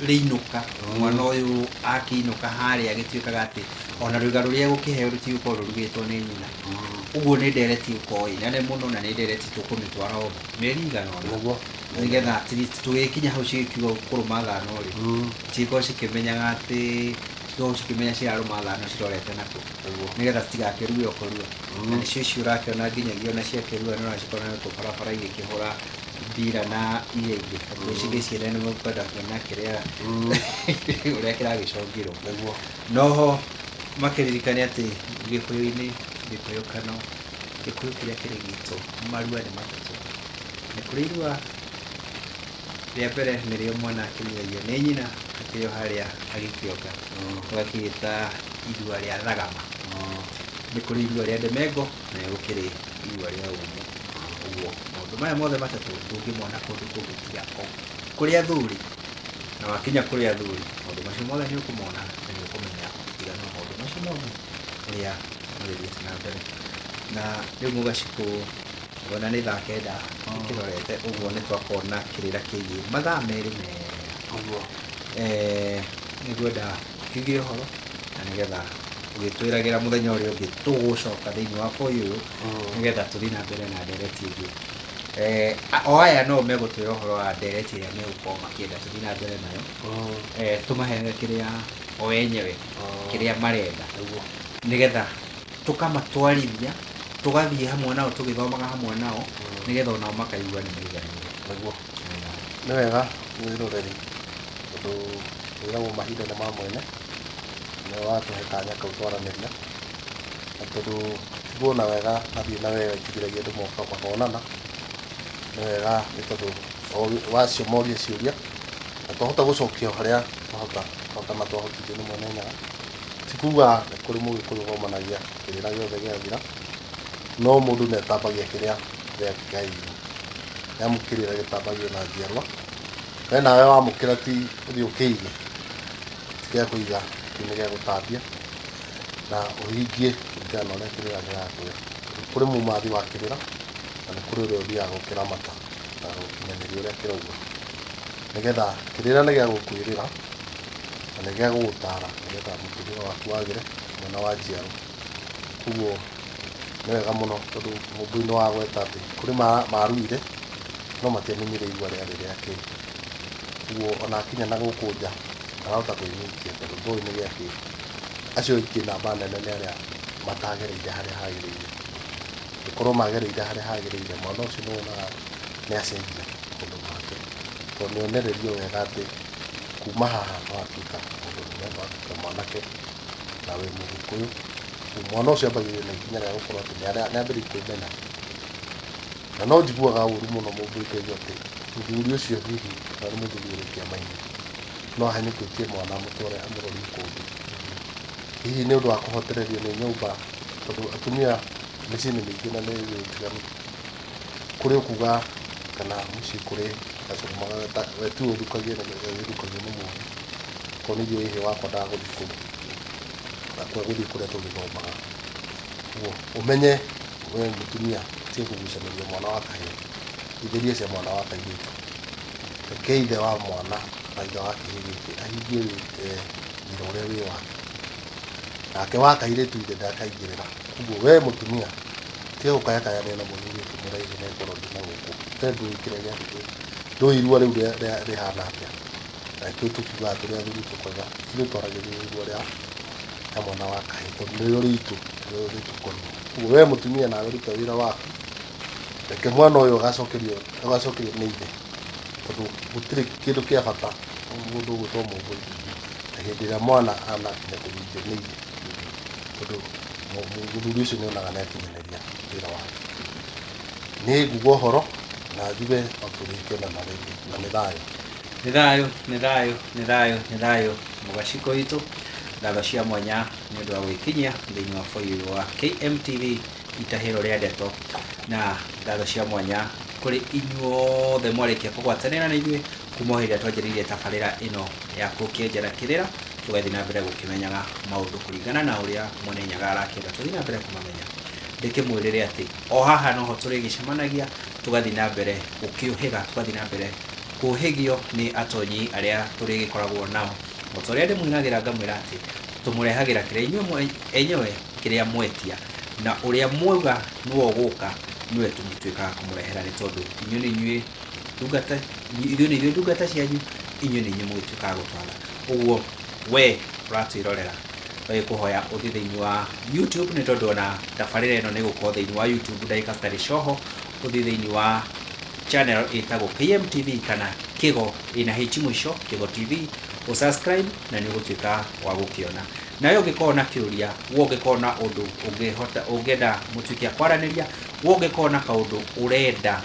riinuka mwana uyu akiinuka haria agituikaga ati ona ruga ruria gukiheo rutigukorwo rurugitwo ni nyina uguo ni ndereti uko inene muno na ni ndereti tukumitwara o meri igana Niguo. nigetha at least tugikinya hau cigikiuga kuruma thano ri ciko cikimenyaga ati ciko cikimenya ciraruma thano cirorete naku nigetha citigakirue okorua na nicio icio urakiona nginyagia ona ciakirua no nacikona tu barabara igikihura mbira na iria ingĩ gwĩciria ciene nĩ mũkwenda kuona kĩrĩa ũrĩa kĩragĩcongirwo noho makĩririkania atĩ gĩkũyũ-inĩ gĩkũyũkano gĩkũyũ kĩrĩa kĩrĩ gitũ marua nĩ matatũ nĩ kũrĩ irua rĩa mbere nĩrĩo mwana akĩnyuagio nĩ nyina akĩrĩo harĩa agĩkĩonga ũgakĩgĩta irua rĩa thagama nĩ kũrĩ irua rĩa ndemengo na gũkĩrĩ irua rĩa ũmũ ũguo maũndũ maya mothe matatũ ndũngĩmona kũndũ kũngĩ tiga o kũrĩ athuri na wakinya kũrĩ athuri maũndũ macio mothe nĩ ũkũmona na nĩ ũkũmenya ũtiganu wa maũndũ macio mothe ũrĩa magĩthiĩte na mbere na rĩu mũgacikũ ona nĩ thaa kenda kĩrorete ũguo nĩ twakorwo na kĩrĩra kĩgiĩ mathaa merĩ mega ũguo nĩngwenda kiuge ũhoro na nĩgetha ũgĩtwĩragĩra mũthenya ũrĩa ũngĩ tũgũcoka thĩinĩ wa bũyũ ũyũ nĩgetha tũthiĩ na mbere na ndereti ĩngĩ o aya no megũtwĩra ũhoro wa ndereti ĩrĩa megũkorwo makĩenda tũthiĩ na mbere nayo tũmaheage kĩrĩa o enyewe kĩrĩa marenda nĩgetha tũkamatwarithia tũgathiĩ hamwe nao tũgĩthomaga hamwe nao nĩgetha onao makaigua nĩ maiganĩire nĩguo nĩ wega wĩroreri tondũ wĩragwo mahinda nĩ ma mwene nĩ watũhe kanya kau twaranĩria na tondũ tiguona wega nathiĩ na wega itigiragia andũ moka makonana nĩ wega nĩ tondũ wacio moria ciũria na twahota gũcokia harĩa twahota twahotithio nĩ mwene nyaga tikuga nĩ kũrĩ mũgĩkũyũ gomanagia kĩrĩra gĩothe gĩathira no mũndũ nĩ atambagia kĩrĩa gĩakigaĩirwo nĩamu kĩrĩra gĩtambagio na njiarwa we nawe wamũkĩra ti ũthiĩ ũkĩige ti gĩa kũiga nĩ gĩa gũtambia na ũhingie kũringana na ũrĩa kĩrĩra gĩgakwĩra kũrĩ mumathi wa kĩrĩra na nĩ kũrĩ ũrĩa ũthiaga gũkĩramata na gũkinyanĩria ũrĩa kĩrauga nĩgetha kĩrĩra nĩ gĩa gũkwĩrĩra na nĩ gĩa gũgũtara nĩgetha mũtũrĩre waku wagĩre mwena wa njiaro koguo nĩ wega mũno tondũ mũmbũi-inĩ wa gweta atĩ kũrĩ maruire no matiamenyire irua rĩarĩ rĩa kĩĩ koguo ona akinya na gũkũ nja arahota kwĩnyukia tondũ ndũĩ nĩ gĩa kĩĩ acio aingĩ namba nene nĩ arĩa matagereire harĩa hagĩrĩire gũkorwo magereire harĩa hagĩrĩire mwana ũcio nĩ wonaga nĩ acenjia maũndũ make tondũ nĩ onererio wega atĩ kuma haha no atuĩka mũndũ mũnene no atuĩka mwanake na wĩ mũgĩkũyũ mwana ũcio ambagĩrĩrio na ikinya rĩa gũkorwo atĩ nĩ ambĩrĩirie kwĩmena na no njiguaga ũru mũno mũndũ ĩkaigua atĩ mũthuri ũcio hihi na nĩ mũthuri ũrĩ kĩama-inĩ no ahanyũkĩtie mwana mũtware amũrorie kũndũ hihi nĩ ũndũ wa kũhotererio nĩ nyũmba tondũ atumia mĩciĩ-inĩ mĩingĩ na nĩ ũtiganu kũrĩ ũkuga kana mũciĩ kũrĩ gacomaga wetu ũthukagio na gĩthukagio nĩ mwana korwo nĩ irio ihĩ wakwa ndagũthiĩ kũu na gũthiĩ kũrĩa tũgĩthomaga ũguo ũmenye we mũtumia tie kũgucanĩria mwana wa kahĩĩ ithĩria cia mwana wa kairĩtu reke ithe wa mwana na ithe wa kĩhĩĩ gĩkĩ ahingie wĩra ũrĩa wĩ wake nake wa kairĩtu ithe ndakaingĩrĩra ũguo we mũtumia tiga gũkayakayania na mũthuri ũkĩmũraihu na ngoro na gũkũ we ndũĩ kĩrĩa gĩaku ndũĩ irua rĩu rĩhana atĩa na ithuĩ tũkiugaga tũrĩ athuri tũkoiga ithuĩ twaragĩrĩria irua rĩa mwana wa kahĩĩ tondũ nĩrĩo ritũ nĩrĩo rĩtũkoniĩ ũguo we mũtumia nawe ruta wĩra waku reke mwana ũyũ ũgacokerio nĩ ithe tondũ gũtirĩ kĩndũ kĩa bata mũndũ ũgwĩtwo mũmbũi na hĩndĩ ĩrĩa mwana anakinya kũhingio nĩ ithe tondũ mũthuri ũcio nĩ onaga nĩ akinyanĩria wĩra wake nĩ nguga ũhoro na njuge otũrĩkĩona na nĩ thayũ nĩ thayũ nĩ thayũ nĩ thayũ nĩ thayũ mũgaciko witũ ngatho cia mwanya nĩ ũndũ wa gwĩkinyia thĩinĩ wa bũyũ wa KMTV itahĩro rĩa ndeto na ngatho cia mwanya kũrĩ inyuothe mwarĩkia kũgwatanĩra na ithuĩ kuma hĩndĩ ĩrĩa twanjĩrĩirie tabarĩra ĩno ya gũkĩenjera kĩrĩra tũgathiĩ na mbere gũkĩmenyaga maũndũ kũringana na ũrĩa mwene nyaga arakĩenda tũthiĩ na mbere kũmamenya ndĩkĩmwĩrĩre atĩ o haha noho tũrĩgĩcemanagia tugathi na mbere gukiuhiga tugathi na mbere kuhigio ni atonyi aria turigikoragwo nao mutoria ndimwiragira ngamwira ati tumurehagira kiria inyuĩ enyewe kiria mwetia na uria mwauga nuo guka niwe tumutwikaga kumurehera ni tondu inyuĩ ni inyuĩ ndungata ithuĩ nĩ ithuĩ ndungata cianyu inyuĩ nĩ inyuĩ mũgĩtuĩkaga gũtwara ũguo we ũratwĩrorera kuhoya uthi thĩinĩ wa YouTube nĩ tondũ ona tabarĩra ĩno nĩ gũkorwo thĩinĩ wa YouTube ndagĩka citarĩ coho uthi thĩinĩ wa channel ĩtagwo KMTV kana Kigo ina hichi mwisho Kigo TV usubscribe na nĩ ũgũtuĩka wa gũkĩona nayo ũngĩkorwo na kĩũria ũngĩkorwo na ũndũ ũngĩenda mũtuĩke kwaranĩria ũngĩkorwo na kaũndũ ũrenda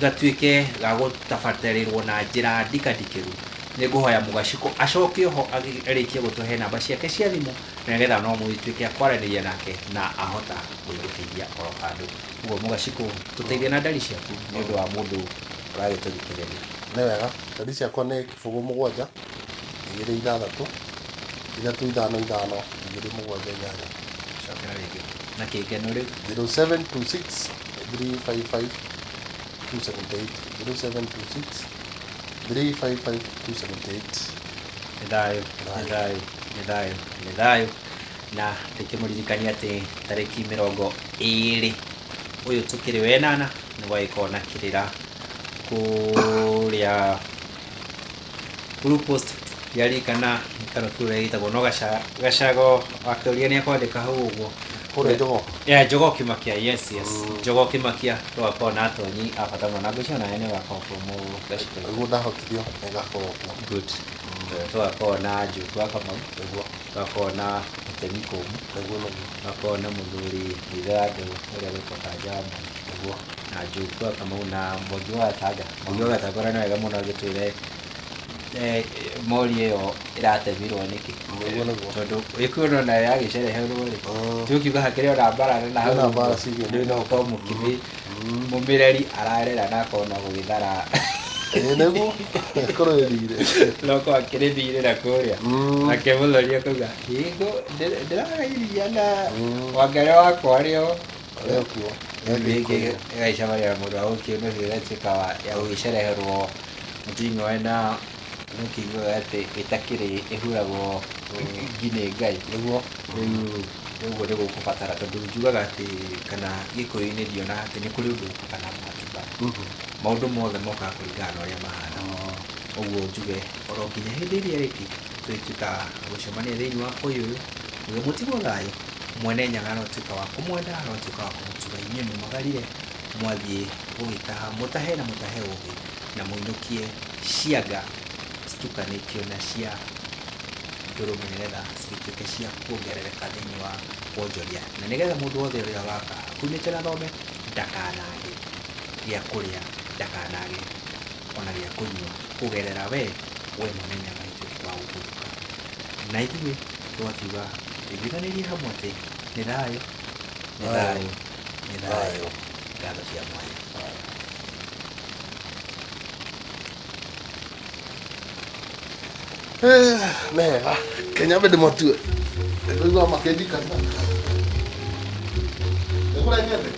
gatuĩke ga gũtabatarĩrwo na njĩra ndikandikĩru nĩ ngũhoya Mũgacikũ acoke ho arĩkie gũtũhe namba ciake cia thimũ na nĩgetha no mũtuĩke kwaranĩria nake na ahota gũgũteithia oro handũ ũguo Mũgacikũ tũteithie na ndari ciaku nĩ ũndũ wa mũndũ ũragĩtũthikĩrĩria nĩ wega ndari ciakwa nĩ 07 2 6 3 5 5 2 7 8 cokera rĩngĩ na kĩngeno rĩu 0726 355 278 0726 355 278 nĩ thayũ na ndĩkĩmũririkania atĩ tarĩki 20 ũyũ tũkĩrĩ wenana nĩ gwagĩkorwo na kĩrĩra kũrĩa group post yarikana kana kũrĩa gĩtagwo no gacago akĩũria nĩ akwandĩka hau ũguo kũrĩa Njogo Njogo Kĩmakia yes Njogo Kĩmakia twakorwo na atonyi a bata mũno na ngwĩciria nawe nĩ ũgakorwo Mũgacikũ nĩguo ndahotithio nĩgakorwo good twakorwo na Njũng'wa Kamau twakorwo na Mũtemi Kũmũ twakorwo na mũthuri ithe wa Ndũgũ ũrĩa wĩtwo Kanjama na Njũng'wa Kamau na Mwangi wa Gatanga nĩ wega mũno agĩtwĩre mori ĩyo ĩratemirwo nĩkĩ tondũ ĩkuona nayo yagĩcereherwo rĩ tũkiuga hakĩrĩ ona mbara na hau rĩu no ũkorwo mũmĩreri ararera na akorwo no gũgĩthara nĩguo kũrũĩrire loko akĩrĩthirĩra kũrĩa nake mũthuri akauga hingo ndĩragairia na Wangari wakwa rĩo ĩgaica marĩa mũndũ wa gũkĩũnũhio ĩgatuĩka ya gũgĩcereherwo mũting'oe na nũkĩiguaga atĩ ĩtakĩrĩ ĩhuragwo nginya Ngai nĩguo ũguo nĩ gũkũbatara tondũ njugaga atĩ kana Gĩkũyũ-inĩ ndiona atĩ nĩ kũrĩ ũndũ kana matuba maũndũ mothe mokaga kũringana na ũrĩa mahana ũguo njuge oro nginya hĩndĩ ĩrĩa rĩngĩ tũtuĩkaga gũcemania thĩinĩ wa ũyũ ũyũ mũtigwo thayũ mwene Nyaga no tuĩka wa kũmwenda no tuĩka wa kũmũtuga inyuĩ mũmagarire mwathiĩ gũgĩtaha mũtahe na mũtahe ũgĩ na mũinũkie ciaga citukanĩtio na cia ndũrũme nĩgetha cituĩke cia kuongerereka thĩinĩ wa wonjoria na nĩgetha mũndũ wothe ũrĩa waka kumĩte na thome ndakanage gĩa kũrĩa ndakanage ona gĩa kũnyua kũgerera we mwene Nyaga ituĩke wa gũkũruka na ithuĩ tũgakiuga iguithanĩrie hamwe atĩ nĩ thayũ ngatho cia mwanya nega Kenya bende matue nĩguo makĩndikana nĩkũrengete